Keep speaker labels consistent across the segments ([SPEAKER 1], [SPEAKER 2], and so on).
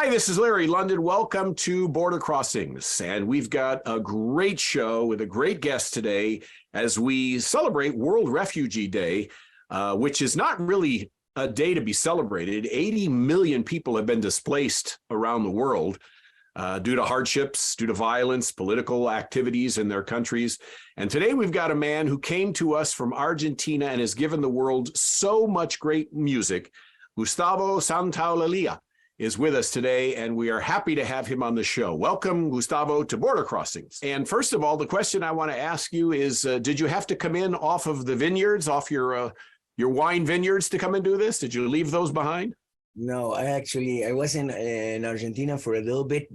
[SPEAKER 1] Hi, this is Larry London. Welcome to Border Crossings. And we've got a great show with a great guest today as we celebrate World Refugee Day, which is not really a day to be celebrated. 80 million people have been displaced around the world due to hardships, due to violence, political activities in their countries. And today we've got a man who came to us from Argentina and has given the world so much great music. Gustavo Santaolalla is with us today, and we are happy to have him on the show. Welcome, Gustavo, to Border Crossings. And first of all, the question I want to ask you is, did you have to come in off of the vineyards, off your wine vineyards to come and do this? Did you leave those behind?
[SPEAKER 2] No, I was in Argentina for a little bit,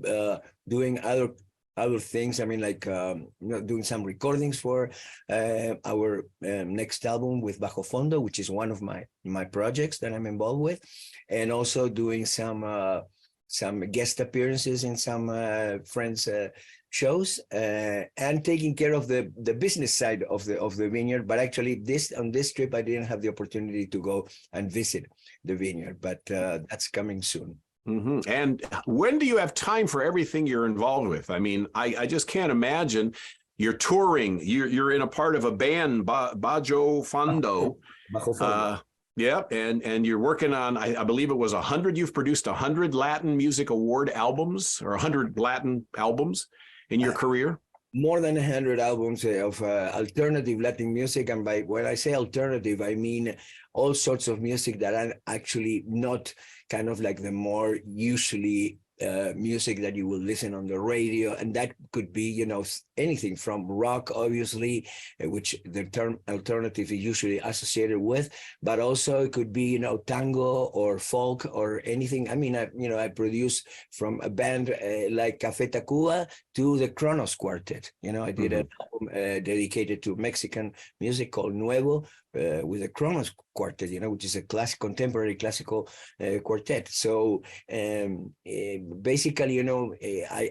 [SPEAKER 2] doing other things. I mean, like doing some recordings for our next album with Bajo Fondo, which is one of my projects that I'm involved with, and also doing some guest appearances in some friends' shows, and taking care of the business side of the vineyard. But actually, on this trip, I didn't have the opportunity to go and visit the vineyard, but that's coming soon.
[SPEAKER 1] Mm-hmm. And when do you have time for everything you're involved with? I mean, I just can't imagine. You're touring. You're in a part of a band, Bajo Fondo.
[SPEAKER 2] Bajo Fondo.
[SPEAKER 1] Yeah, and you're working on, I believe it was 100. You've produced 100 Latin Music Award albums, or 100 Latin albums in your career.
[SPEAKER 2] More than 100 albums of alternative Latin music. And when I say alternative, I mean all sorts of music that are actually not kind of like the more usually music that you will listen on the radio. And that could be, anything from rock, obviously, which the term alternative is usually associated with, but also it could be, tango or folk or anything. I mean, I produce from a band like Café Tacuba to the Kronos Quartet. I did an album dedicated to Mexican music called Nuevo, with the Kronos Quartet, which is a contemporary classical quartet. So basically,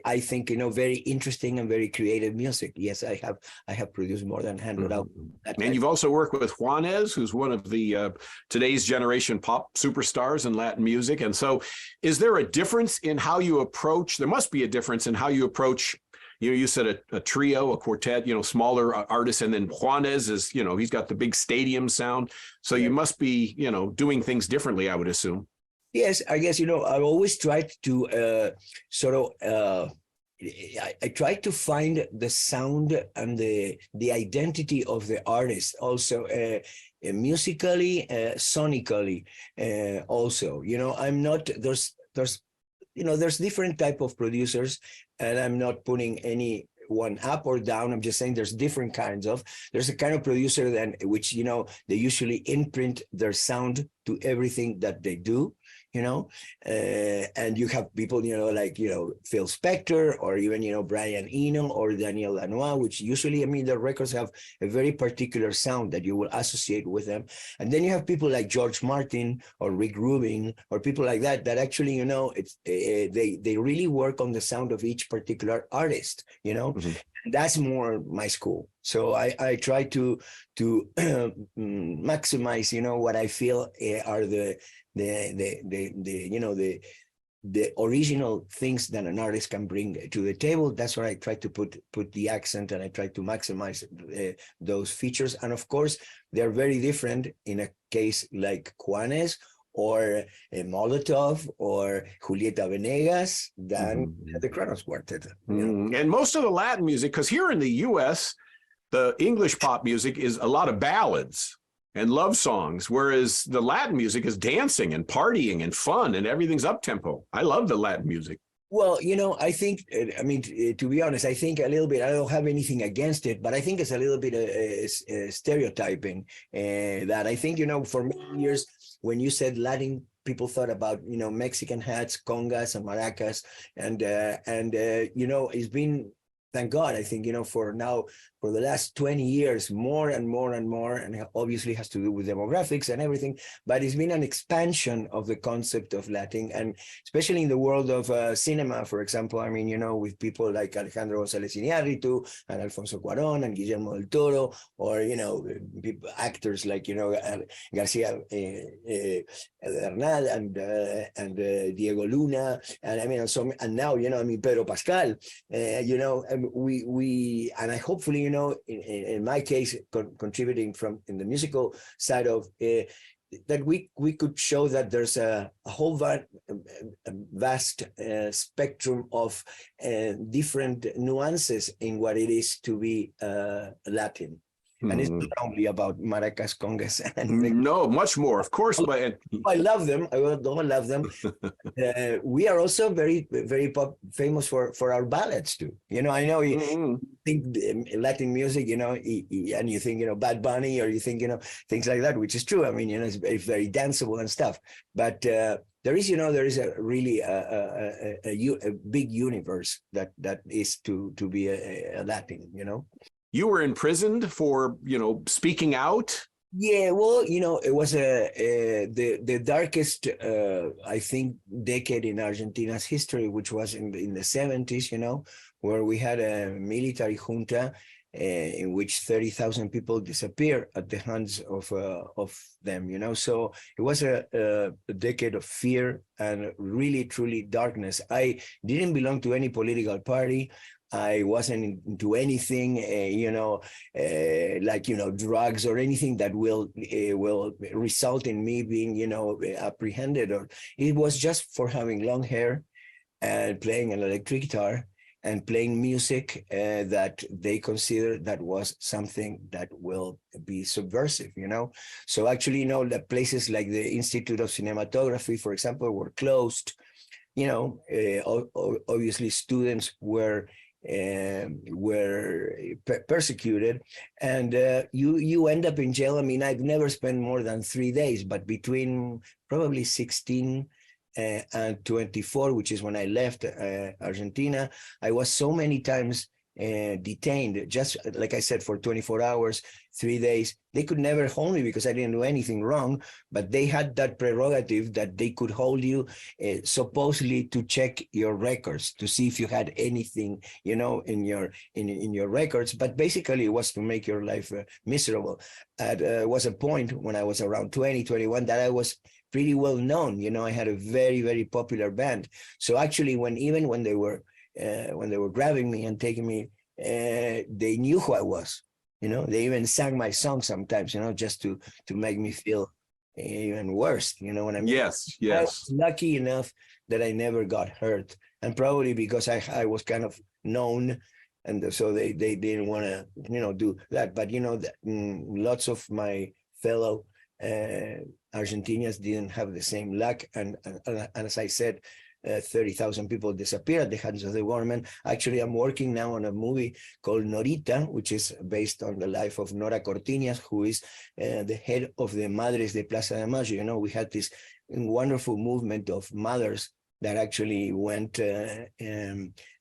[SPEAKER 2] I think, very interesting and very creative music. Yes, I have produced more than 100 albums.
[SPEAKER 1] And you've also worked with Juanes, who's one of the today's generation pop superstars in Latin music. And so is there a difference in how you approach, there must be a difference in how you approach, you said a trio, a quartet, smaller artists, and then Juanes is, he's got the big stadium sound. So you must be, doing things differently, I would assume.
[SPEAKER 2] Yes, I guess, I've always tried to I try to find the sound and the identity of the artist also, musically, sonically, also. I'm not, there's different type of producers, and I'm not putting any one up or down. I'm just saying there's different kinds of. There's a kind of producer which they usually imprint their sound to everything that they do. And you have people, like, Phil Spector, or even, Brian Eno or Daniel Lanois, which usually, their records have a very particular sound that you will associate with them. And then you have people like George Martin or Rick Rubin or people like that actually, it's they really work on the sound of each particular artist, That's more my school. So I try to maximize, what I feel are the original things that an artist can bring to the table. That's where I try to put the accent, and I try to maximize those features. And of course, they're very different in a case like Juanes or Molotov or Julieta Venegas than the Kronos Quartet.
[SPEAKER 1] And most of the Latin music, because here in the U.S., the English pop music is a lot of ballads and love songs, whereas the Latin music is dancing and partying and fun, and everything's up-tempo. I love the Latin music.
[SPEAKER 2] Well, I think, to be honest, I think a little bit, I don't have anything against it, but I think it's a little bit stereotyping, that I think, for many years, when you said Latin, people thought about, Mexican hats, congas and maracas, and it's been thank God, I think, for the last 20 years, more and more and more, and it obviously has to do with demographics and everything, but it's been an expansion of the concept of Latin, and especially in the world of cinema, for example, I mean, with people like Alejandro González Iñárritu and Alfonso Cuarón and Guillermo del Toro, or, actors like, Garcia Bernal and Diego Luna, and I mean, and now, Pedro Pascal, and I hopefully, in my case, contributing from in the musical side of that we could show that there's a whole vast spectrum of different nuances in what it is to be Latin. And it's not only about maracas, congas, and
[SPEAKER 1] no, much more, of course. But
[SPEAKER 2] I love them. I don't love them. We are also very, very famous for our ballads too. I know you think Latin music, and you think, Bad Bunny, or you think, things like that, which is true. I mean, it's very danceable and stuff. But there is a really a big universe that is to be a Latin.
[SPEAKER 1] You were imprisoned for, speaking out?
[SPEAKER 2] Yeah, well, it was the darkest, I think, decade in Argentina's history, which was in the 70s, where we had a military junta in which 30,000 people disappeared at the hands of them, So it was a decade of fear and really, truly darkness. I didn't belong to any political party. I wasn't into anything, drugs or anything that will result in me being, apprehended. Or it was just for having long hair and playing an electric guitar and playing music that they consider that was something that will be subversive, So actually, the places like the Institute of Cinematography, for example, were closed. Obviously students were persecuted, and you end up in jail. I mean, I've never spent more than 3 days, but between probably 16 and 24, which is when I left Argentina, I was so many times detained, just like I said, for 24 hours, 3 days. They could never hold me because I didn't do anything wrong, but they had that prerogative that they could hold you supposedly to check your records, to see if you had anything, in your records. But basically it was to make your life miserable. Was a point when I was around 20, 21 that I was pretty well known. I had a very, very popular band. So actually when they were grabbing me and taking me, they knew who I was. They even sang my song sometimes, just to make me feel even worse. You know what I mean?
[SPEAKER 1] Yes.
[SPEAKER 2] I was lucky enough that I never got hurt, and probably because I was kind of known, and so they didn't want to do that. But lots of my fellow Argentinians didn't have the same luck, and as I said, 30,000 people disappeared at the hands of the government. Actually, I'm working now on a movie called Norita, which is based on the life of Nora Cortiñas, who is the head of the Madres de Plaza de Mayo. We had this wonderful movement of mothers that actually went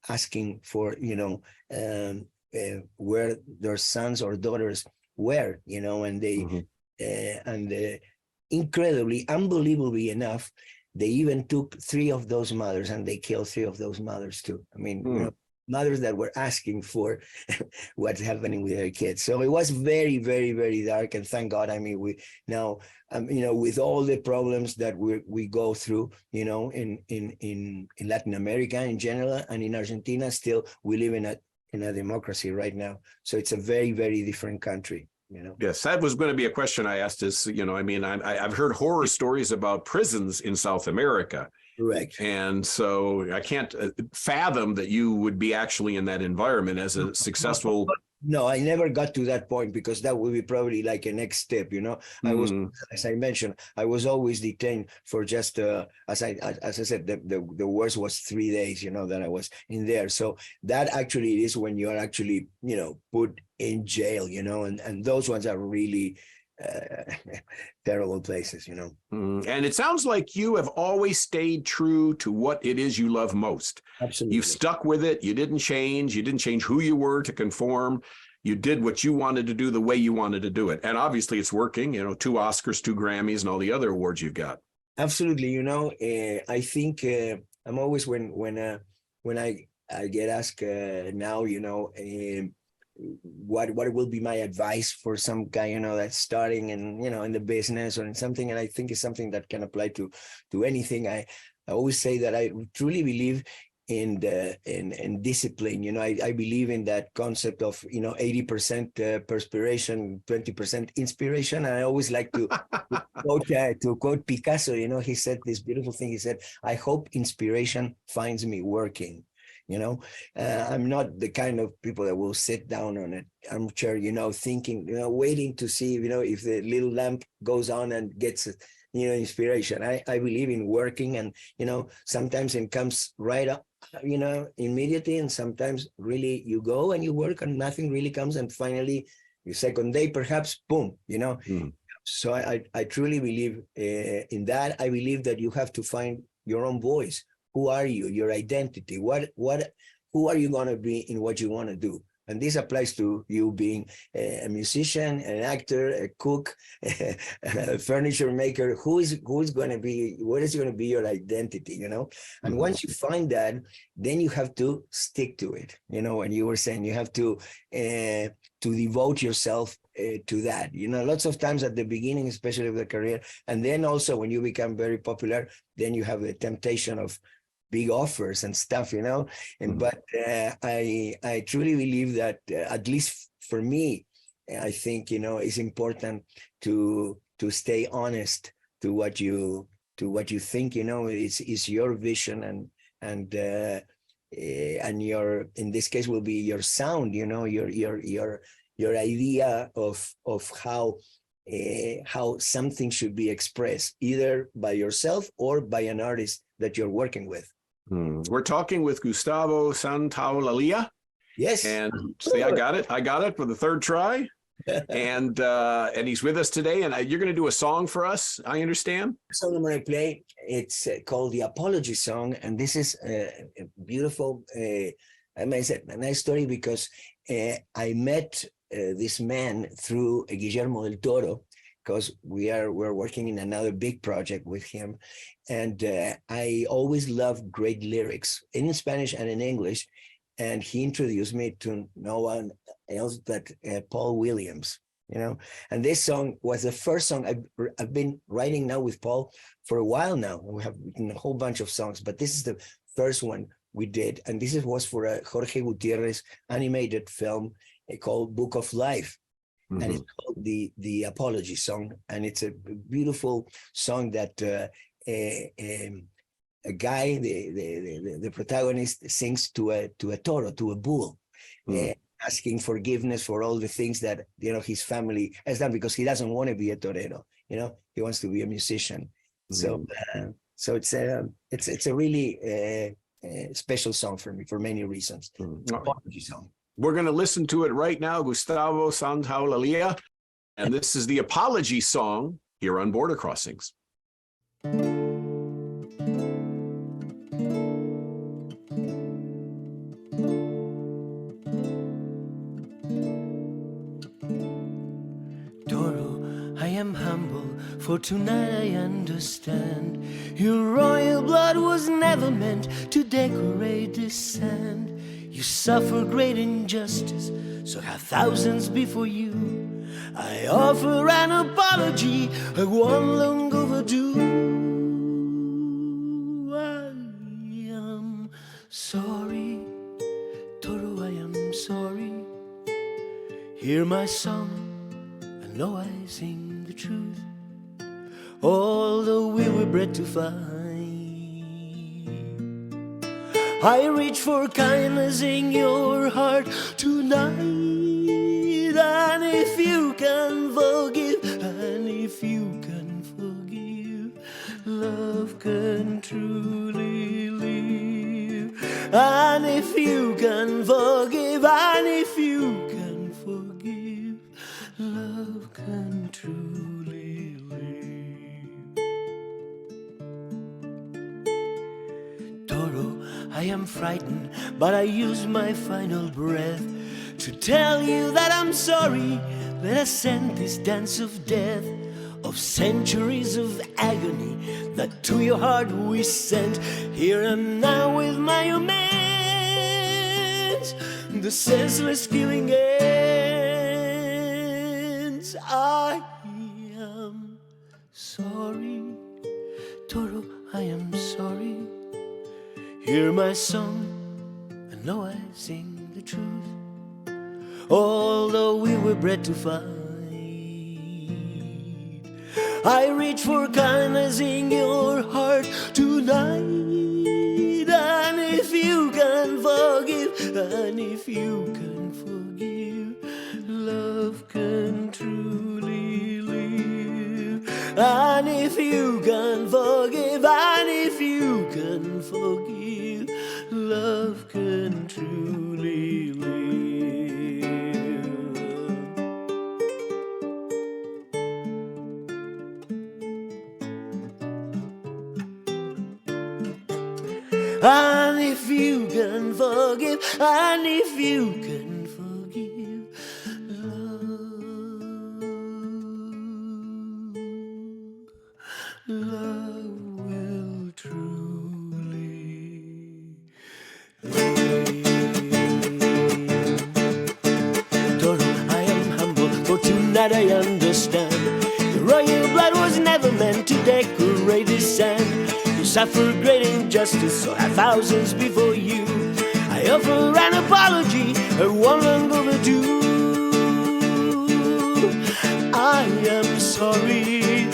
[SPEAKER 2] asking for, where their sons or daughters were, and they, incredibly, unbelievably enough, they even took 3 of those mothers and they killed 3 of those mothers too. I mean, mothers that were asking for what's happening with their kids. So it was very, very, very dark. And thank God, I mean, we now, with all the problems that we go through, in Latin America in general and in Argentina, still we live in a democracy right now. So it's a very, very different country.
[SPEAKER 1] Yes, that was going to be a question I asked is, I've heard horror stories about prisons in South America.
[SPEAKER 2] Correct.
[SPEAKER 1] And so I can't fathom that you would be actually in that environment as a successful.
[SPEAKER 2] No, I never got to that point because that would be probably like a next step, I was, as I mentioned, I was always detained for just, as I said, the worst was 3 days, that I was in there. So that actually is when you are actually, put in jail, and those ones are really, terrible places, you know.
[SPEAKER 1] And it sounds like you have always stayed true to what it is you love most.
[SPEAKER 2] Absolutely.
[SPEAKER 1] You've stuck with it. You didn't change. You didn't change who you were to conform. You did what you wanted to do the way you wanted to do it. And obviously it's working, 2 Oscars, 2 Grammys, and all the other awards you've got.
[SPEAKER 2] Absolutely. I think I'm always when I get asked now, what will be my advice for some guy, that's starting and, in the business or in something. And I think it's something that can apply to anything. I always say that I truly believe in discipline. I believe in that concept of 80% perspiration, 20% inspiration. And I always like to quote Picasso. He said this beautiful thing. He said, "I hope inspiration finds me working." I'm not the kind of people that will sit down on an armchair, thinking, waiting to see, if the little lamp goes on and gets inspiration. I believe in working, and sometimes it comes right up, immediately, and sometimes really you go and you work and nothing really comes, and finally the second day perhaps, boom. So I truly believe in that. I believe that you have to find your own voice. Who are you? Your identity. Who are you going to be in what you want to do? And this applies to you being a musician, an actor, a cook, a furniture maker. Who is going to be? What is going to be your identity? And once you find that, then you have to stick to it. And you were saying you have to devote yourself to that. Lots of times at the beginning, especially of the career, and then also when you become very popular, then you have the temptation of big offers and stuff, but I truly believe that at least for me, I think it's important to stay honest to what you think, is your vision, and your, in this case, will be your sound, your idea of how something should be expressed, either by yourself or by an artist that you're working with.
[SPEAKER 1] We're talking with Gustavo Santaolalla.
[SPEAKER 2] Yes.
[SPEAKER 1] And see, I got it for the third try. And he's with us today. And you're going to do a song for us, I understand?
[SPEAKER 2] The song I'm going to play, it's called The Apology Song. And this is a beautiful, I may say, a nice story, because I met this man through Guillermo del Toro, because we're working in another big project with him. And I always loved great lyrics in Spanish and in English. And he introduced me to no one else but Paul Williams, And this song was the first song I've been writing now with Paul for a while now. We have written a whole bunch of songs, but this is the first one we did. And this was for a Jorge Gutierrez animated film called Book of Life. And it's called the Apology Song. And it's a beautiful song that a guy, the protagonist, sings to a toro, to a bull, asking forgiveness for all the things that his family has done, because he doesn't want to be a torero. He wants to be a musician. So it's a really special song for me for many reasons. Apology Song.
[SPEAKER 1] We're going to listen to it right now, Gustavo Santaolalla, and this is the Apology Song here on Border Crossings.
[SPEAKER 3] Toro, I am humble, for tonight I understand your royal blood was never meant to decorate this sand. You suffer great injustice, so have thousands before you. I offer an apology, one long overdue. I am sorry, Toro, I am sorry. Hear my song, I know I sing the truth, although we were bred to fight. I reach for kindness in your heart tonight. And if you can forgive, and if you can forgive, love can truly live. And if you can forgive, and if you can forgive, love can truly live. am frightened, but I use my final breath to tell you that I'm sorry. Let us end this dance of death, of centuries of agony that to your heart we sent. Here and now with my amends, the senseless killing ends. I am sorry, Toro, I am sorry. Hear my song, I know I sing the truth. Although we were bred to fight, I reach for kindness in your heart tonight. And if you can forgive, and if you can forgive, love can truly live. And if you can forgive, and if you can forgive, love can truly live. And if you can forgive, and if you can forgive, love will truly live. Toro, I am humble, for tonight I understand. The royal blood was never meant to decorate the sand. You suffered great injustice, so have thousands before you. I offer an apology, a one long overdue. I am sorry,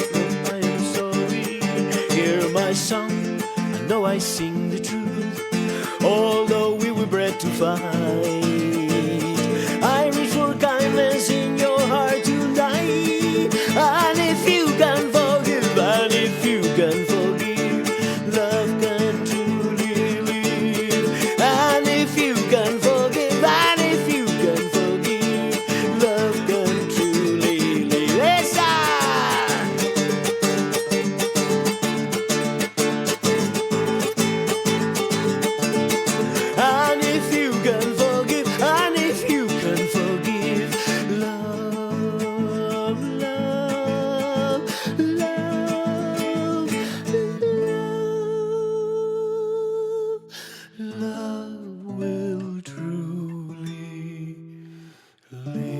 [SPEAKER 3] I am sorry. Hear my song, I know I sing the truth. Although we were bred to fight, I reach for kindness in your heart tonight. And if you can forgive, and if you can forgive, love can truly live. And if you can forgive, and if you can forgive, love can truly live. Yes, sir. And if you can forgive, and if you can forgive, love, love, love, love, love will truly live.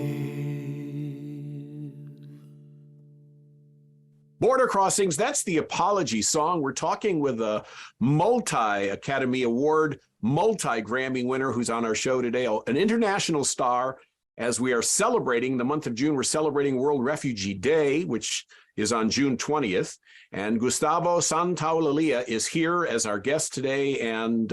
[SPEAKER 1] Border Crossings, that's the apology song. We're talking with a multi-Academy Award, multi-Grammy winner who's on our show today, an international star. As we are celebrating the month of June, we're celebrating World Refugee Day, which is on June 20th. And Gustavo Santaolalla is here as our guest today. And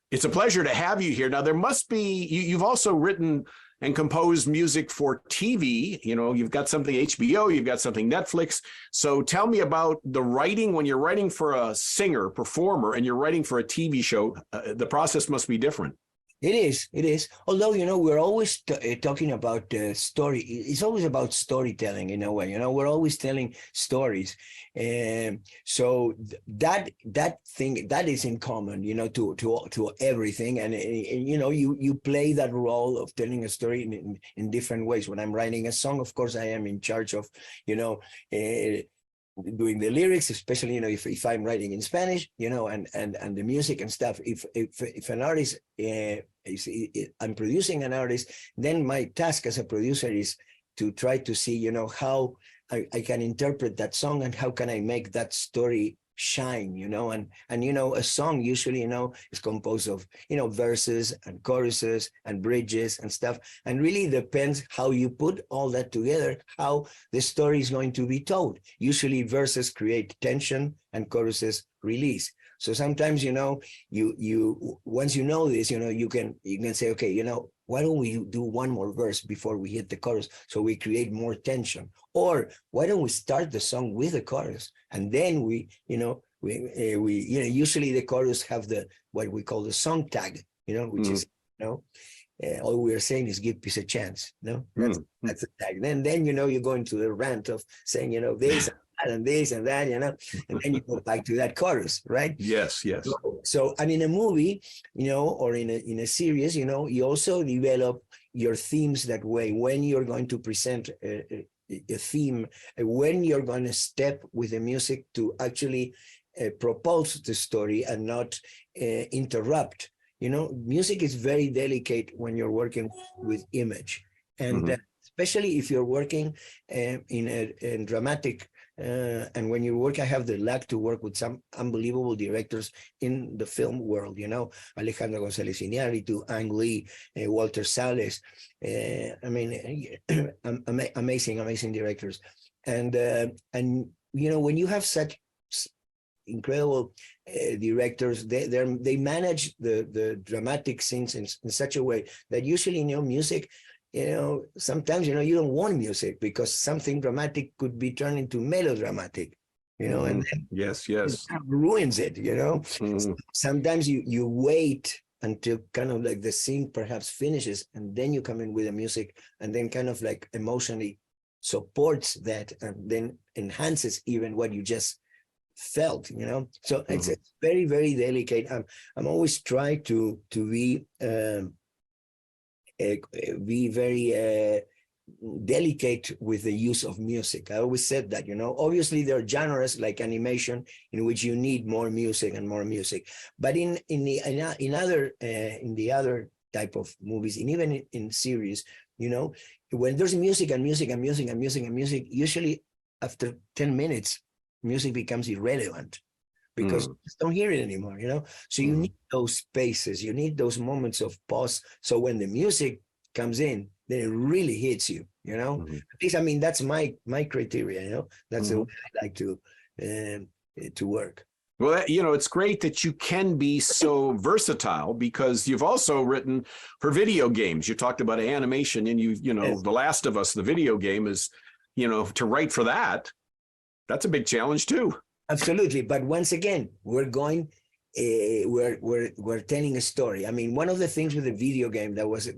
[SPEAKER 1] it's a pleasure to have you here. Now, there must be, you've also written and composed music for TV. You know, you've got something HBO, you've got something Netflix. So tell me about the writing. When you're writing for a singer, performer, and you're writing for a TV show, the process must be different.
[SPEAKER 2] It is. It is. Although, we're always talking about story. It's always about storytelling in a way. We're always telling stories. So that thing, that is in common, to everything. And, you play that role of telling a story in different ways. When I'm writing a song, of course, I am in charge of, doing the lyrics, especially if I'm writing in Spanish, and the music and stuff. If an artist I'm producing an artist, then my task as a producer is to try to see how I can interpret that song and how can I make that story shine, and a song usually is composed of verses and choruses and bridges and stuff, and really depends how you put all that together, how the story is going to be told. Usually verses create tension and choruses release. So sometimes you once you know this, you can say, okay, why don't we do one more verse before we hit the chorus, so we create more tension? Or why don't we start the song with the chorus, and then we usually the chorus have what we call the song tag, which is all we are saying is give peace a chance. That's the tag. Then you go into the rant of saying, this and this and that, you know, and then you go back to that chorus, right?
[SPEAKER 1] Yes, yes.
[SPEAKER 2] So, and in a movie, you know, or in a series, you know, you also develop your themes that way. When you're going to present a theme, when you're going to step with the music to actually propulse the story and not interrupt. You know, music is very delicate when you're working with image, and especially if you're working in a dramatic. And when you work, I have the luck to work with some unbelievable directors in the film world, you know, Alejandro González Iñárritu, Ang Lee, Walter Salles. I mean, amazing directors. And you know, when you have such incredible directors, they manage the dramatic scenes in such a way that usually, you know, music, you know, sometimes, you know, you don't want music because something dramatic could be turned into melodramatic, you know, and then
[SPEAKER 1] yes,
[SPEAKER 2] it ruins it, you know. Sometimes you wait until kind of like the scene perhaps finishes, and then you come in with the music, and then kind of like emotionally supports that, and then enhances even what you just felt, you know. So it's very, very delicate. I'm always trying to be very delicate with the use of music. I always said that, you know, obviously there are genres like animation in which you need more music and more music, but in the other type of movies, and even in series, you know, when there's music and music and music and music and music, usually after 10 minutes, music becomes irrelevant, because you just don't hear it anymore, you know? So you need those spaces, you need those moments of pause. So when the music comes in, then it really hits you, you know? At least, I mean, that's my criteria, you know? That's the way I like to work.
[SPEAKER 1] Well, you know, it's great that you can be so versatile, because you've also written for video games. You talked about animation, and you know, yes. The Last of Us, the video game is, you know, to write for that, that's a big challenge too.
[SPEAKER 2] Absolutely, but once again, we're telling a story. I mean, one of the things with the video game that was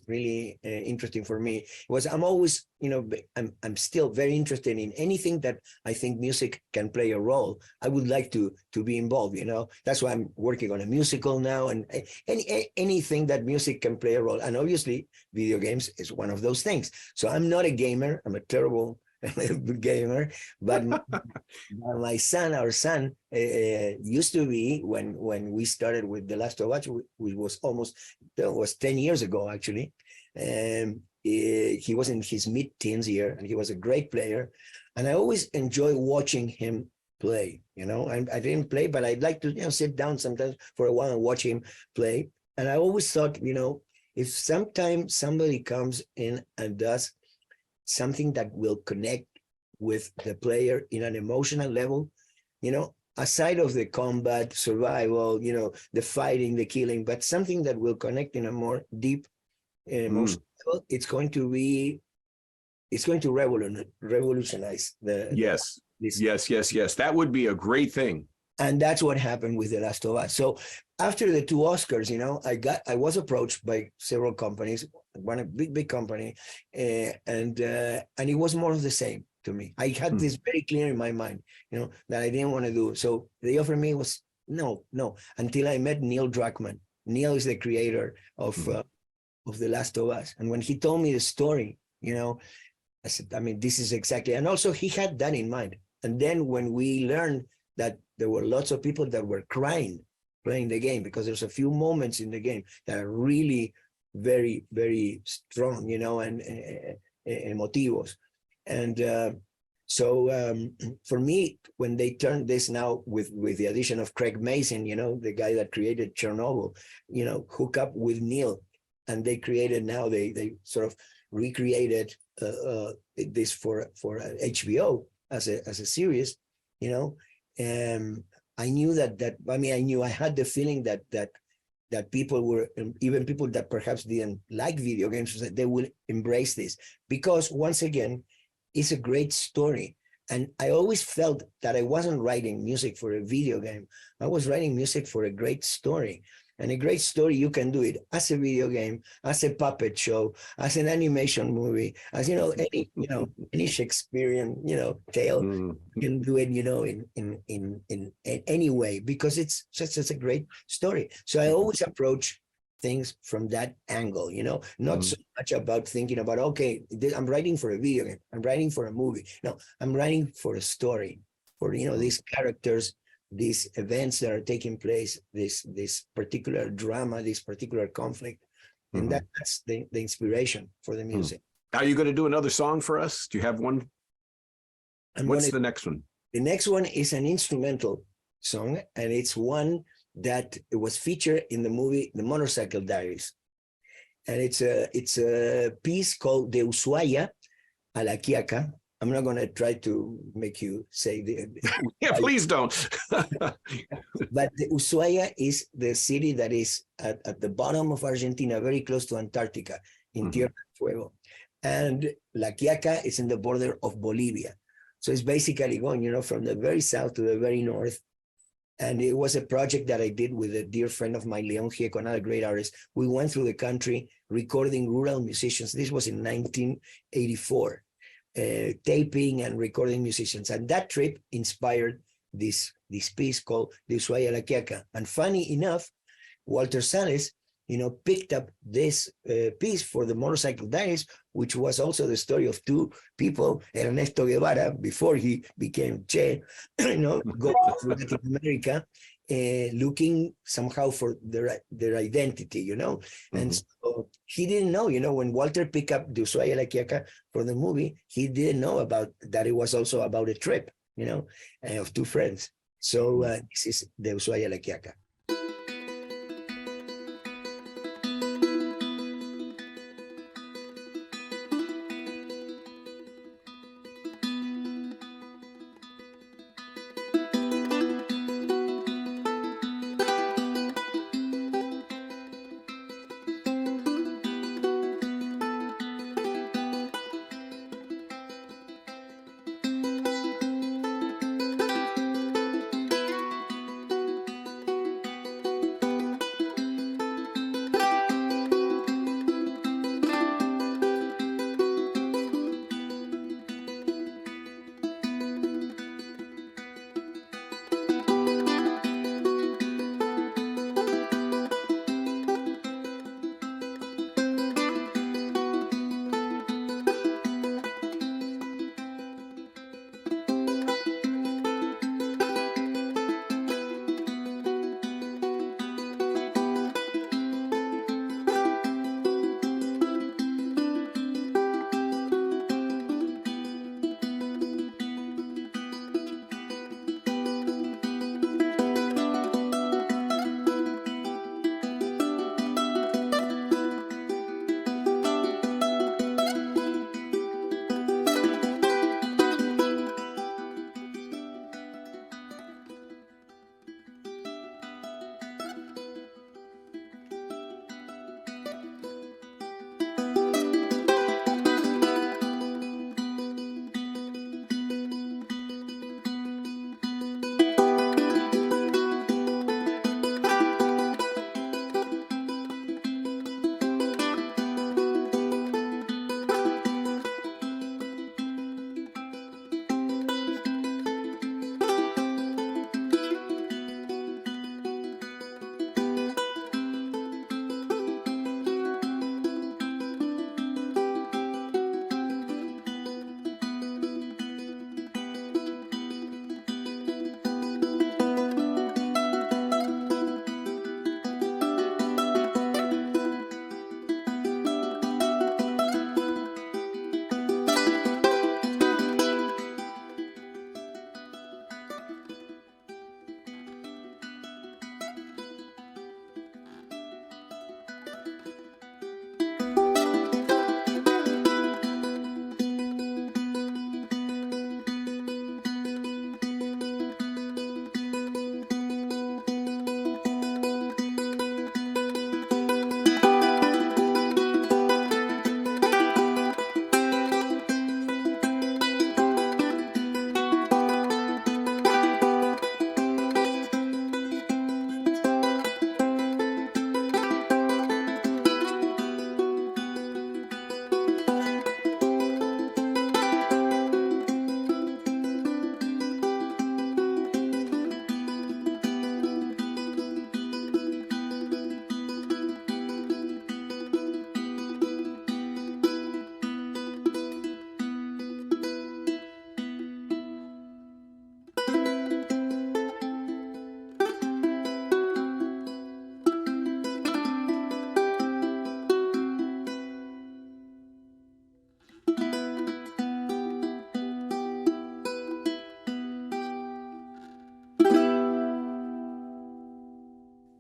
[SPEAKER 2] really interesting for me was I'm always, you know, I'm still very interested in anything that I think music can play a role. I would like to be involved, you know. That's why I'm working on a musical now, and anything that music can play a role. And obviously, video games is one of those things. So I'm not a gamer. I'm a terrible gamer, but our son used to be, when we started with The Last of Us, which was 10 years ago actually. He was in his mid-teens year, and he was a great player, and I always enjoy watching him play, you know. I didn't play, but I'd like to, you know, sit down sometimes for a while and watch him play. And I always thought, you know, if sometimes somebody comes in and does something that will connect with the player in an emotional level, you know, aside of the combat, survival, you know, the fighting, the killing, but something that will connect in a more deep emotional level, it's going to revolutionize the
[SPEAKER 1] yes. That would be a great thing.
[SPEAKER 2] And that's what happened with The Last of Us. So after the 2 Oscars, you know, I was approached by several companies, one a big company, and it was more of the same to me. I had this very clear in my mind, you know, that I didn't want to do. So the offer me was no, until I met Neil Druckmann. Neil is the creator of The Last of Us. And when he told me the story, you know, I said, I mean, this is exactly, and also he had that in mind. And then when we learned that there were lots of people that were crying playing the game, because there's a few moments in the game that are really very, very strong, you know, and emotivos. And so for me, when they turned this now with the addition of Craig Mason, you know, the guy that created Chernobyl, you know, hook up with Neil, and they created, now they sort of recreated this for HBO as a series, you know. I knew I had the feeling that people were, even people that perhaps didn't like video games, that they will embrace this, because once again, it's a great story. And I always felt that I wasn't writing music for a video game. I was writing music for a great story. And a great story, you can do it as a video game, as a puppet show, as an animation movie, as any Shakespearean tale.
[SPEAKER 1] Mm.
[SPEAKER 2] You can do it, in any way, because it's just a great story. So I always approach things from that angle, not so much about thinking about, okay, I'm writing for a video game, I'm writing for a movie. No, I'm writing for a story, for these characters, these events that are taking place, this particular drama, this particular conflict. And that's the inspiration for the music.
[SPEAKER 1] Are you going to do another song for us? Do you have one? What's the next one?
[SPEAKER 2] The next one is an instrumental song, and it's one that was featured in the movie The Motorcycle Diaries. And it's a piece called De Ushuaia a La Quiaca. I'm not going to try to make you say the
[SPEAKER 1] Yeah, please don't.
[SPEAKER 2] But the Ushuaia is the city that is at the bottom of Argentina, very close to Antarctica, in Tierra del Fuego. And La Quiaca is in the border of Bolivia. So it's basically going, from the very south to the very north. And it was a project that I did with a dear friend of mine, Leon Gieco, another great artist. We went through the country recording rural musicians. This was in 1984, taping and recording musicians. And that trip inspired this piece called De Ushuaia a La Quiaca. And funny enough, Walter Salles, picked up this piece for the Motorcycle Diaries, which was also the story of two people, Ernesto Guevara, before he became Che, going through Latin America, looking somehow for their identity, And so he didn't know, when Walter picked up De Ushuaia a La Quiaca for the movie, he didn't know about that it was also about a trip, of two friends. So this is De Ushuaia a La Quiaca.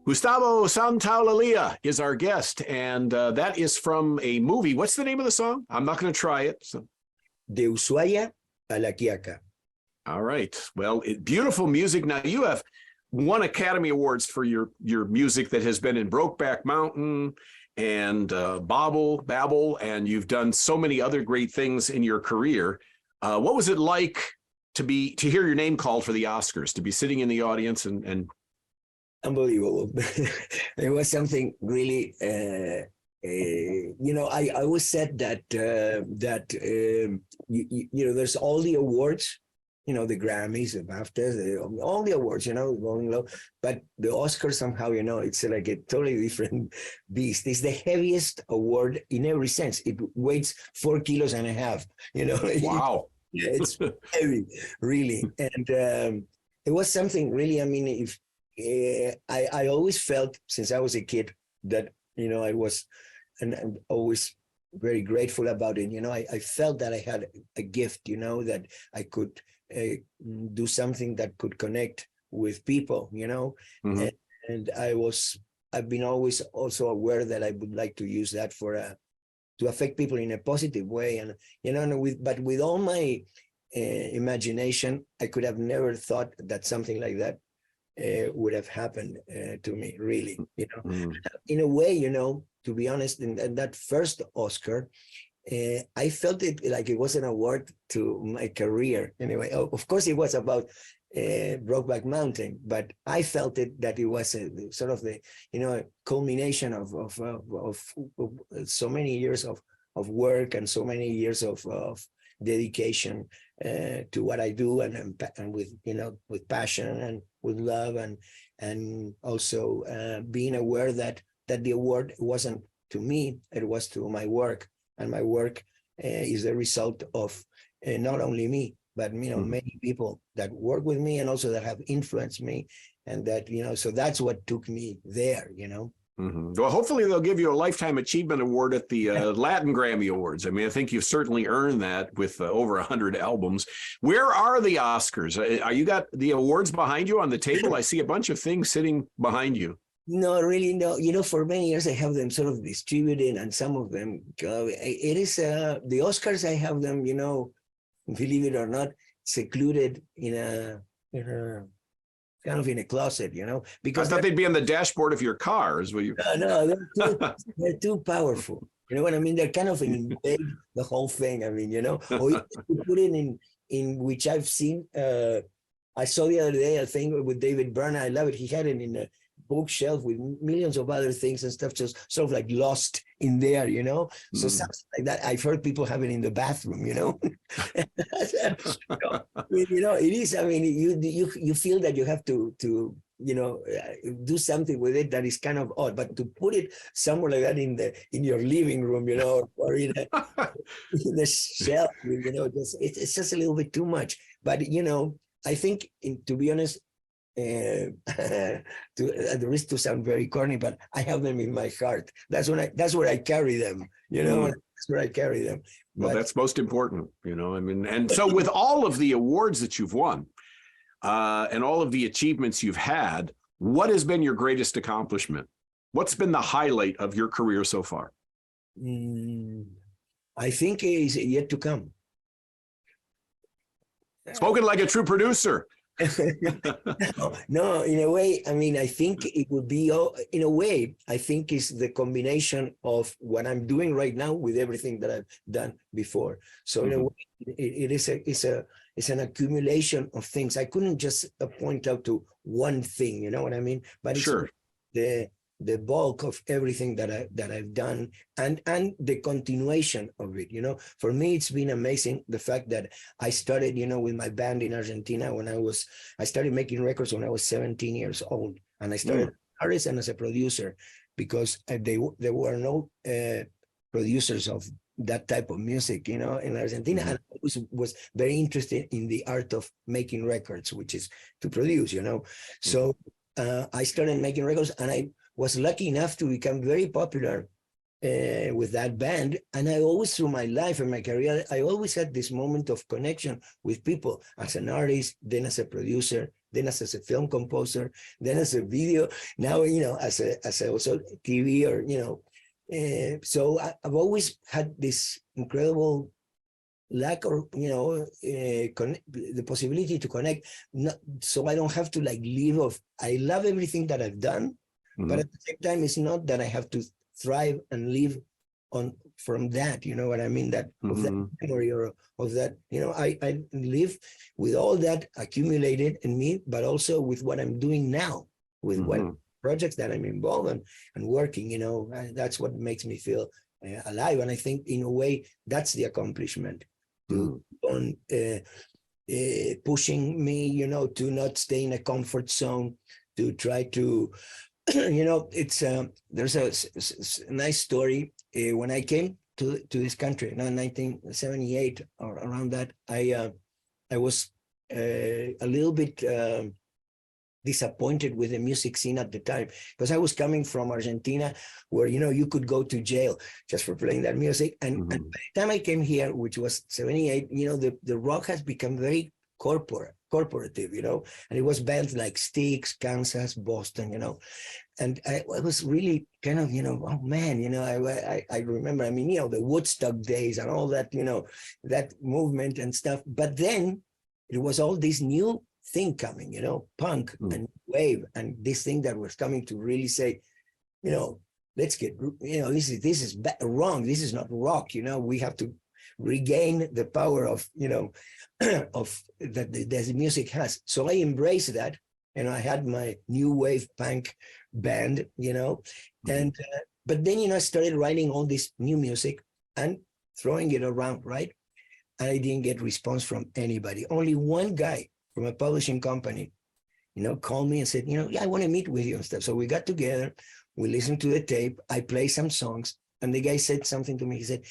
[SPEAKER 1] Gustavo Santaolalla is our guest, and that is from a movie. What's the name of the song? I'm not going to try it. So.
[SPEAKER 2] De Ushuaia a La Quiaca.
[SPEAKER 1] All right. Well, beautiful music. Now, you have won Academy Awards for your music that has been in Brokeback Mountain and Babel, and you've done so many other great things in your career. What was it like to hear your name called for the Oscars, to be sitting in the audience and
[SPEAKER 2] Unbelievable. It was something really, I always said that, there's all the awards, the Grammys, the BAFTAs, all the awards, going low. But the Oscars somehow, it's like a totally different beast. It's the heaviest award in every sense. It weighs 4.5 kilos.
[SPEAKER 1] Wow.
[SPEAKER 2] It's heavy, really. And it was something really, if I always felt since I was a kid that, I was, and I'm always very grateful about it. I felt that I had a gift, that I could do something that could connect with people,
[SPEAKER 1] Mm-hmm.
[SPEAKER 2] and I've been always also aware that I would like to use that to affect people in a positive way. And, but with all my imagination, I could have never thought that something like that would have happened to me, really,
[SPEAKER 1] Mm-hmm.
[SPEAKER 2] in a way, to be honest, in that first Oscar, I felt it like it was an award to my career. Anyway, of course, it was about Brokeback Mountain, but I felt it that it was a sort of the culmination of so many years of work and so many years of dedication to what I do, and with with passion and with love, and also being aware that the award wasn't to me, it was to my work, and my work is the result of not only me, but many people that work with me and also that have influenced me, and that so that's what took me there.
[SPEAKER 1] Mm-hmm. Well, hopefully they'll give you a Lifetime Achievement Award at the Latin Grammy Awards. I mean, I think you've certainly earned that with over 100 albums. Where are the Oscars? Are you got the awards behind you on the table? I see a bunch of things sitting behind you.
[SPEAKER 2] No, really, no. For many years I have them sort of distributed, and some of them, it is the Oscars. I have them, believe it or not, secluded in a kind of in a closet, because
[SPEAKER 1] I thought they'd be on the dashboard of your car. Is what you?
[SPEAKER 2] No, they're too powerful. You know what I mean? They're kind of invade the whole thing. I mean, or you put it in which I've seen. I saw the other day a thing with David Byrne. I love it. He had it in a bookshelf with millions of other things and stuff, just sort of like lost in there, So something like that. I've heard people have it in the bathroom, it is. I mean, you feel that you have to do something with it that is kind of odd, but to put it somewhere like that in your living room, or in the shelf, it's just a little bit too much. But I think, to be honest, at the risk to sound very corny, but I have them in my heart. That's where I carry them. That's where I carry them.
[SPEAKER 1] Well, that's most important. I mean, and so with all of the awards that you've won, and all of the achievements you've had, what has been your greatest accomplishment? What's been the highlight of your career so far?
[SPEAKER 2] I think it is yet to come.
[SPEAKER 1] Spoken like a true producer.
[SPEAKER 2] No, in a way, I mean, I think it would be, in a way, I think it's the combination of what I'm doing right now with everything that I've done before. So in a way, it's an accumulation of things. I couldn't just point out to one thing, you know what I mean? But it's
[SPEAKER 1] sure.
[SPEAKER 2] The bulk of everything that I've done, and the continuation of it. For me, it's been amazing, the fact that I started, with my band in Argentina I started making records when I was 17 years old, and I started as an artist and as a producer, because there were no producers of that type of music, in Argentina. And I was very interested in the art of making records, which is to produce, So I started making records, and I was lucky enough to become very popular with that band. And I always, through my life and my career, I always had this moment of connection with people as an artist, then as a producer, then as a film composer, then as a video, now, as a also TV or, so I've always had this incredible lack or, the possibility to connect. So I don't have to like live off. I love everything that I've done, but at the same time, it's not that I have to thrive and live on from that, you know what I mean, that of that memory or of that, I live with all that accumulated in me, but also with what I'm doing now, with what projects that I'm involved in and working, that's what makes me feel alive. And I think in a way that's the accomplishment to on pushing me, to not stay in a comfort zone, to try to it's there's a nice story. When I came to this country, now 1978 or around that, I was a little bit disappointed with the music scene at the time, because I was coming from Argentina, where you could go to jail just for playing that music. And by the time I came here, which was 78, the rock has become very corporative, and it was bands like Styx, Kansas, Boston, and I was really kind of, oh man, I remember, the Woodstock days and all that, that movement and stuff. But then it was all this new thing coming, punk and wave, and this thing that was coming to really say, let's get, this is wrong. This is not rock. We have to regain the power of, of that the music has. So I embraced that, and I had my new wave punk band, and but then I started writing all this new music and throwing it around, right? And I didn't get response from anybody. Only one guy from a publishing company, called me and said, yeah, I want to meet with you and stuff. So we got together, we listened to the tape, I played some songs, and the guy said something to me. He said,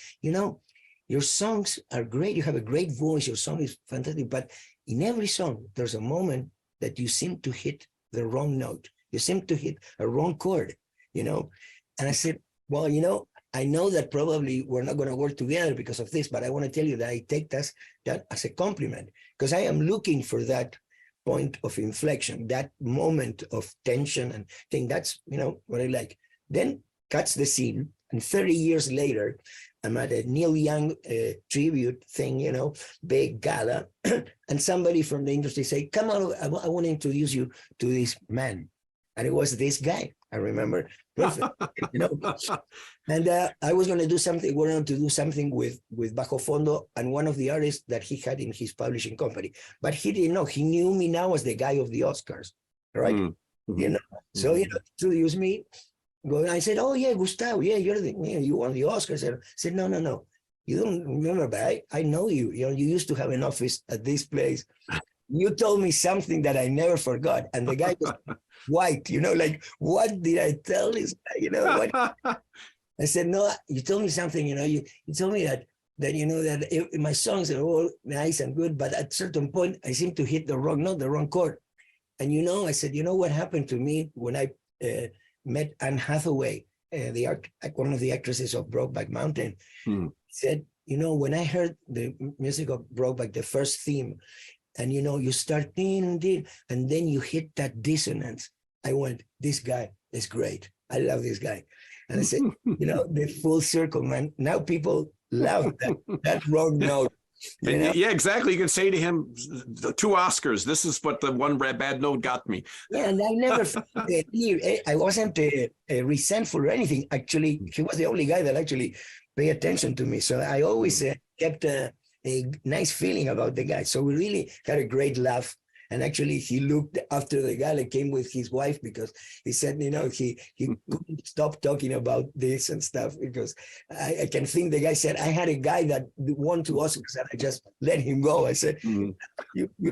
[SPEAKER 2] your songs are great. You have a great voice. Your song is fantastic. But in every song, there's a moment that you seem to hit the wrong note. You seem to hit a wrong chord, And I said, well, I know that probably we're not going to work together because of this, but I want to tell you that I take that as a compliment, because I am looking for that point of inflection, that moment of tension, and think that's, what I like. Then cuts the scene. And 30 years later, I'm at a Neil Young tribute thing, big gala, and somebody from the industry say, come on, I want to introduce you to this man. And it was this guy, I remember. Perfect, And I was going to do something, we're going to do something with Bajo Fondo and one of the artists that he had in his publishing company. But he didn't know. He knew me now as the guy of the Oscars, right? So, introduced me. I said, oh, yeah, Gustavo, yeah, you won the Oscars. I said, no. You don't remember, but I know you. You used to have an office at this place. You told me something that I never forgot. And the guy was white, like, what did I tell this guy? What? I said, no, you told me something, you told me that my songs are all nice and good, but at a certain point, I seem to hit the wrong note, the wrong chord. And, I said, what happened to me when I met Anne Hathaway, one of the actresses of Brokeback Mountain, said, when I heard the music of Brokeback, the first theme, and you start and then you hit that dissonance, I went, this guy is great. I love this guy. And I said, the full circle, man. Now people love that wrong note.
[SPEAKER 1] Yeah, exactly. You can say to him, 2 Oscars. This is what the one bad note got me.
[SPEAKER 2] Yeah, and I never, I wasn't resentful or anything. Actually, he was the only guy that actually paid attention to me. So I always kept a nice feeling about the guy. So we really had a great laugh. And actually, he looked after the guy that came with his wife, because he said, he couldn't stop talking about this and stuff, because I can think the guy said, I had a guy that won 2 Oscars and I just let him go. I said, you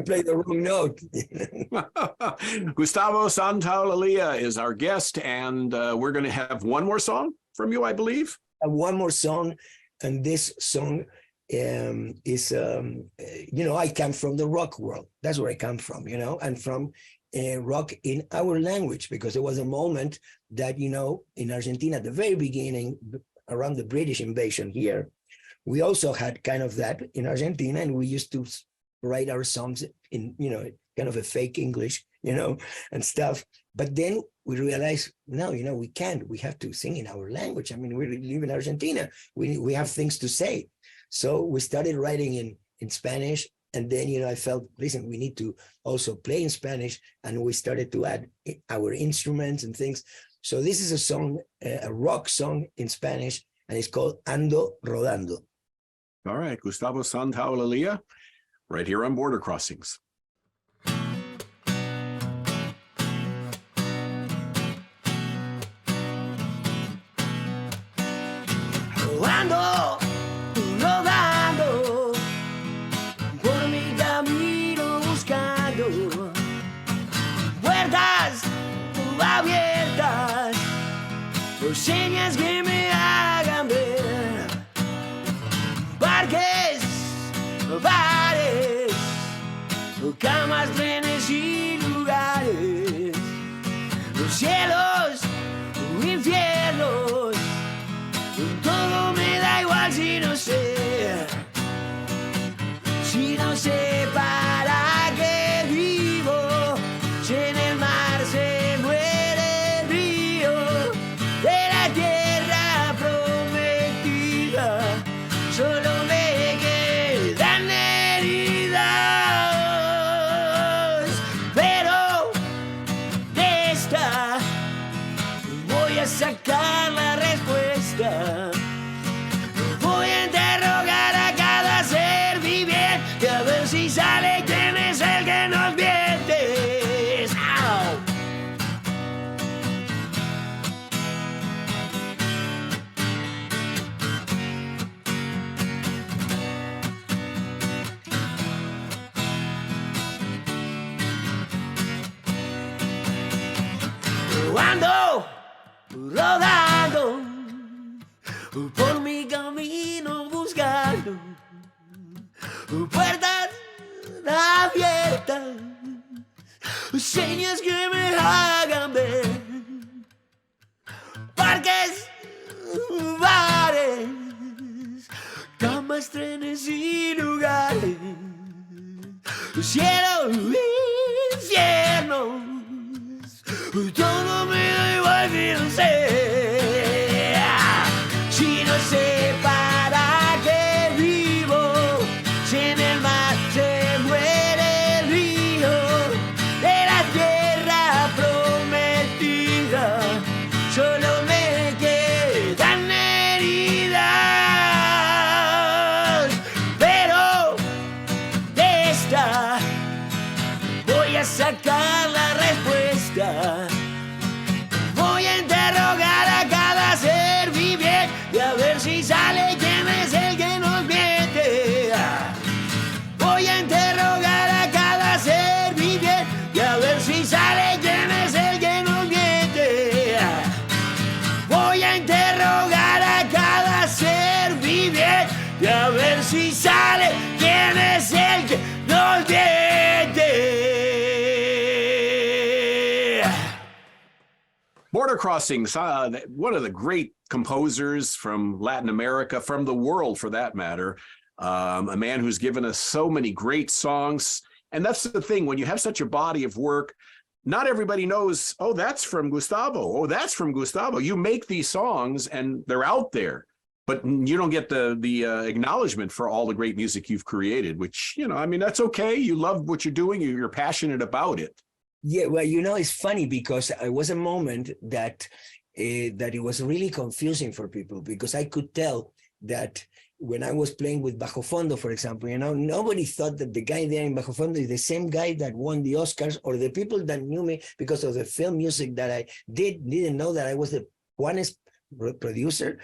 [SPEAKER 2] played the wrong note.
[SPEAKER 1] Gustavo Santaolalla is our guest, and we're going to have one more song from you, I believe.
[SPEAKER 2] One more song, and this song is I come from the rock world. That's where I come from, and from rock in our language, because there was a moment that, in Argentina at the very beginning, around the British invasion here, we also had kind of that in Argentina, and we used to write our songs in kind of a fake English, and stuff. But then we realized, no, we can't. We have to sing in our language. I mean, we live in Argentina. We have things to say. So we started writing in Spanish. And then, I felt, listen, we need to also play in Spanish. And we started to add our instruments and things. So this is a song, a rock song in Spanish, and it's called Ando Rodando.
[SPEAKER 1] All right, Gustavo Santaolalla, right here on Border Crossings.
[SPEAKER 3] Ando rodando por mi camino buscando puertas abiertas por señas que me hagan ver parques, bares, camas, trenes y lugares, los cielos, infiernos. Todo me da igual si no sé para qué vivo, si en el mar se muere el río de la tierra prometida, solo me quedan heridas, pero de esta voy a sacar la respuesta. Voy a interrogar a cada ser viviente a ver si sale quién es el que nos miente. ¡Au! Ando rodando por mi camino buscando puertas abiertas, señas que me hagan ver parques, bares, camas, trenes y lugares, cielo, infiernos, todo me da igual si no sé. Si no sé para qué vivo, si en el mar se muere el río de la tierra prometida, solo me quedan heridas, pero de esta voy a sacar la respuesta. Voy a interrogar a cada ser viviente y a ver si sale quién es el que nos miente. Voy a interrogar a cada ser viviente y a ver si sale quién es el que nos miente. Voy a interrogar a cada ser viviente y a ver si sale quién es el que nos miente.
[SPEAKER 1] Border Crossings, one of the great composers from Latin America, from the world for that matter, a man who's given us so many great songs. And that's the thing, when you have such a body of work, not everybody knows, oh, that's from Gustavo. Oh, that's from Gustavo. You make these songs and they're out there, but you don't get the acknowledgement for all the great music you've created, which, I mean, that's okay. You love what you're doing. You're passionate about it.
[SPEAKER 2] Yeah, well, it's funny because it was a moment that it was really confusing for people, because I could tell that when I was playing with Bajo Fondo, for example, nobody thought that the guy there in Bajo Fondo is the same guy that won the Oscars, or the people that knew me because of the film music that I didn't know that I was the Juanes producer,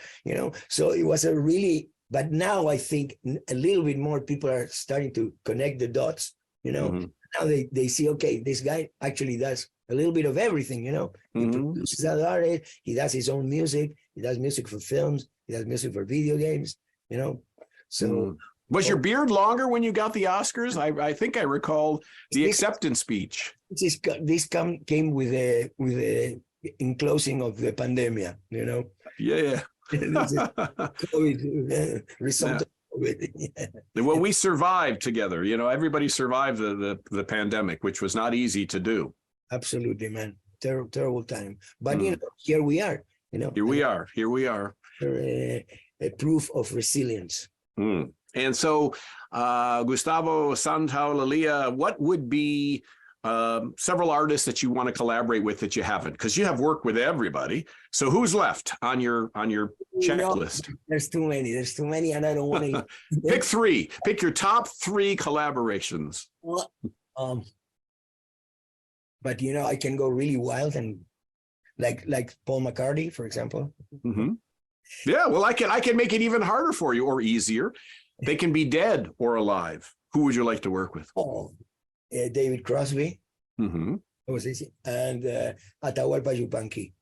[SPEAKER 2] So it was a really, but now I think a little bit more people are starting to connect the dots,
[SPEAKER 1] Mm-hmm.
[SPEAKER 2] Now they see, okay, this guy actually does a little bit of everything, He produces an artist, he does his own music, he does music for films, he does music for video games, So
[SPEAKER 1] was your beard longer when you got the Oscars? I think I recall the acceptance speech.
[SPEAKER 2] This came with the enclosing of the pandemic,
[SPEAKER 1] Yeah.
[SPEAKER 2] COVID result
[SPEAKER 1] Well, we survived together. You know, everybody survived the pandemic, which was not easy to do.
[SPEAKER 2] Absolutely, man. Terrible time. But you know, here we are. You know,
[SPEAKER 1] Here we are. Here we are.
[SPEAKER 2] A proof of resilience.
[SPEAKER 1] And so, Gustavo Santaolalla, what would be several artists that you want to collaborate with that you haven't? Because you have worked with everybody. So who's left on your checklist?
[SPEAKER 2] There's too many. There's too many, and I don't want to
[SPEAKER 1] pick three. Pick your top three collaborations.
[SPEAKER 2] Well, but you know, I can go really wild and like Paul McCartney, for example.
[SPEAKER 1] Yeah, well, I can make it even harder for you, or easier. They can be dead or alive. Who would you like to work with?
[SPEAKER 2] Oh, David Crosby. That was easy. And Atahualpa Yupanqui.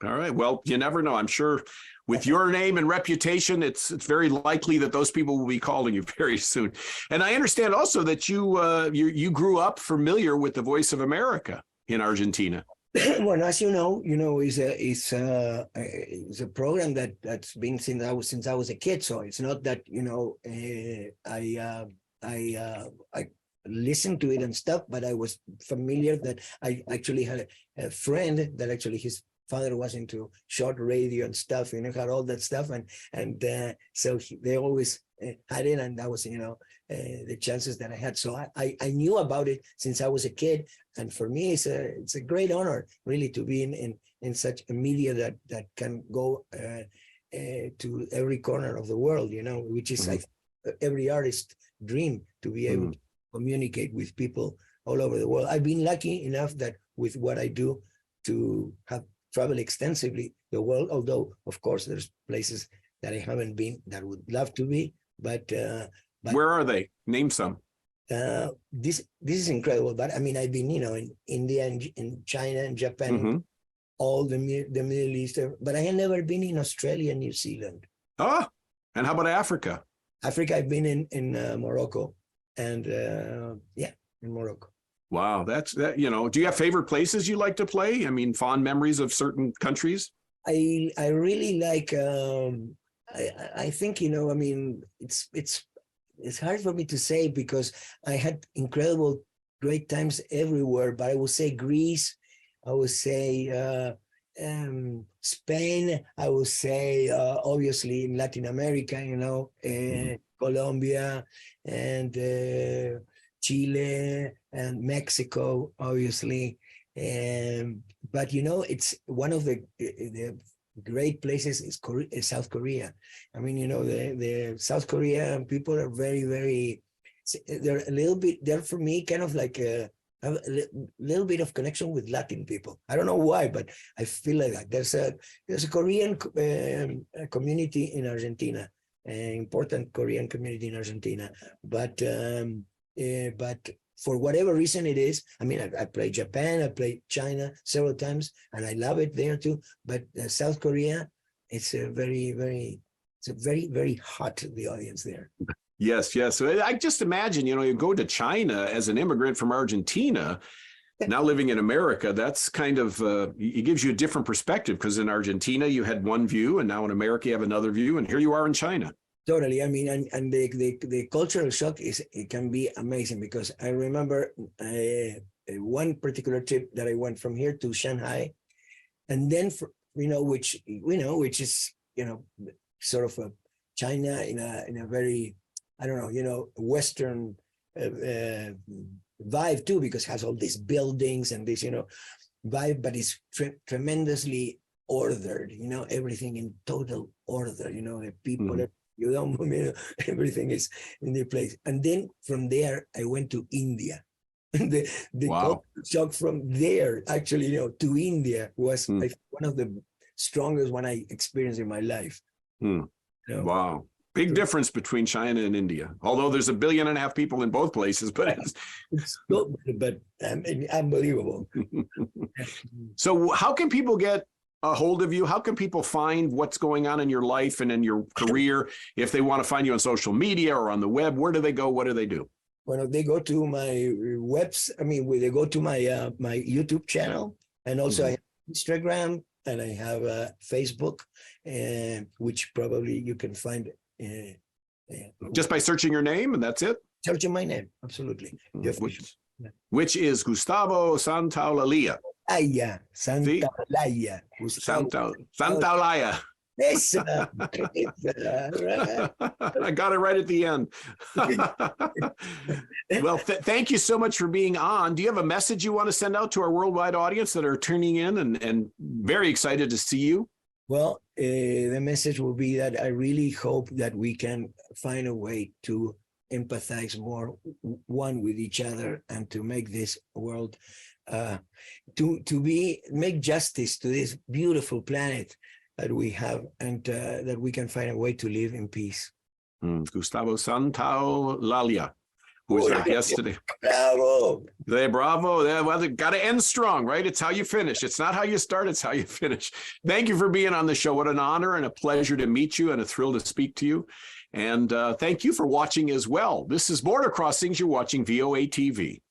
[SPEAKER 1] All right. Well, you never know. I'm sure with your name and reputation, it's very likely that those people will be calling you very soon. And I understand also that you grew up familiar with the Voice of America in Argentina.
[SPEAKER 2] Well, as you know, it's a program that's been since I was a kid. So it's not that I listened to it and stuff, but I was familiar that I actually had a friend that actually his father was into short radio and stuff, had all that stuff, and so they always had it, and that was the chances that I had. So I knew about it since I was a kid, and for me it's a great honor really to be in such a media that can go to every corner of the world, which is like every artist's dream, to be able to communicate with people all over the world. I've been lucky enough that with what I do to have traveled extensively the world, although of course there's places that I haven't been that would love to be, but
[SPEAKER 1] where are they? Name some.
[SPEAKER 2] This is incredible. But I mean, I've been in India and in China and Japan, all the Middle East, but I had never been in Australia and New Zealand.
[SPEAKER 1] Oh, and how about Africa?
[SPEAKER 2] Africa, I've been in Morocco, and in Morocco.
[SPEAKER 1] Wow, that's that. Do you have favorite places you like to play? I mean, fond memories of certain countries?
[SPEAKER 2] I really like. I think I mean, it's hard for me to say because I had incredible, great times everywhere. But I would say Greece. I would say Spain. I would say obviously in Latin America. Colombia and Chile and Mexico, obviously. But it's one of the great places is South Korea. I mean, the South Korean people are very, very, they're a little bit, they're for me kind of like a little bit of connection with Latin people. I don't know why, but I feel like that. There's a Korean community in Argentina, an important Korean community in Argentina, but for whatever reason it is, I mean, I played Japan, I played China several times, and I love it there too. But South Korea, it's a very, very hot, the audience there.
[SPEAKER 1] Yes. So I just imagine, you go to China as an immigrant from Argentina, now living in America. That's kind of, it gives you a different perspective, because in Argentina you had one view, and now in America you have another view, and here you are in China.
[SPEAKER 2] Totally. I mean, and the cultural shock it can be amazing, because I remember one particular trip that I went from here to Shanghai, and then which is sort of a China in a very, I don't know, Western vibe too, because it has all these buildings and this vibe, but it's tremendously ordered. Everything in total order. The people. Everything is in their place. And then from there, I went to India. the
[SPEAKER 1] wow.
[SPEAKER 2] shock from there, actually, to India was one of the strongest one I experienced in my life.
[SPEAKER 1] Wow. Big difference between China and India. Although there's 1.5 billion people in both places, but
[SPEAKER 2] it's unbelievable.
[SPEAKER 1] So how can people get a hold of you? How can people find what's going on in your life and in your career? If they want to find you on social media or on the web, where do they go? What do they do?
[SPEAKER 2] Well, they go to my they go to my my YouTube channel, and also I have Instagram, and I have Facebook, which probably you can find Yeah.
[SPEAKER 1] Just by searching your name, and that's it?
[SPEAKER 2] Searching my name, absolutely.
[SPEAKER 1] Which is Gustavo Santaolalla.
[SPEAKER 2] Aya, Santaolalla.
[SPEAKER 1] Santaolalla.
[SPEAKER 2] Esa.
[SPEAKER 1] I got it right at the end. Well, thank you so much for being on. Do you have a message you want to send out to our worldwide audience that are tuning in and very excited to see you?
[SPEAKER 2] Well, the message will be that I really hope that we can find a way to empathize more one with each other and to make this world make justice to this beautiful planet that we have, and that we can find a way to live in peace.
[SPEAKER 1] Gustavo Santaolalla, who is our guest today.
[SPEAKER 2] Bravo!
[SPEAKER 1] Bravo. Well, got to end strong, right? It's how you finish. It's not how you start, it's how you finish. Thank you for being on the show. What an honor and a pleasure to meet you and a thrill to speak to you. And thank you for watching as well. This is Border Crossings. You're watching VOA TV.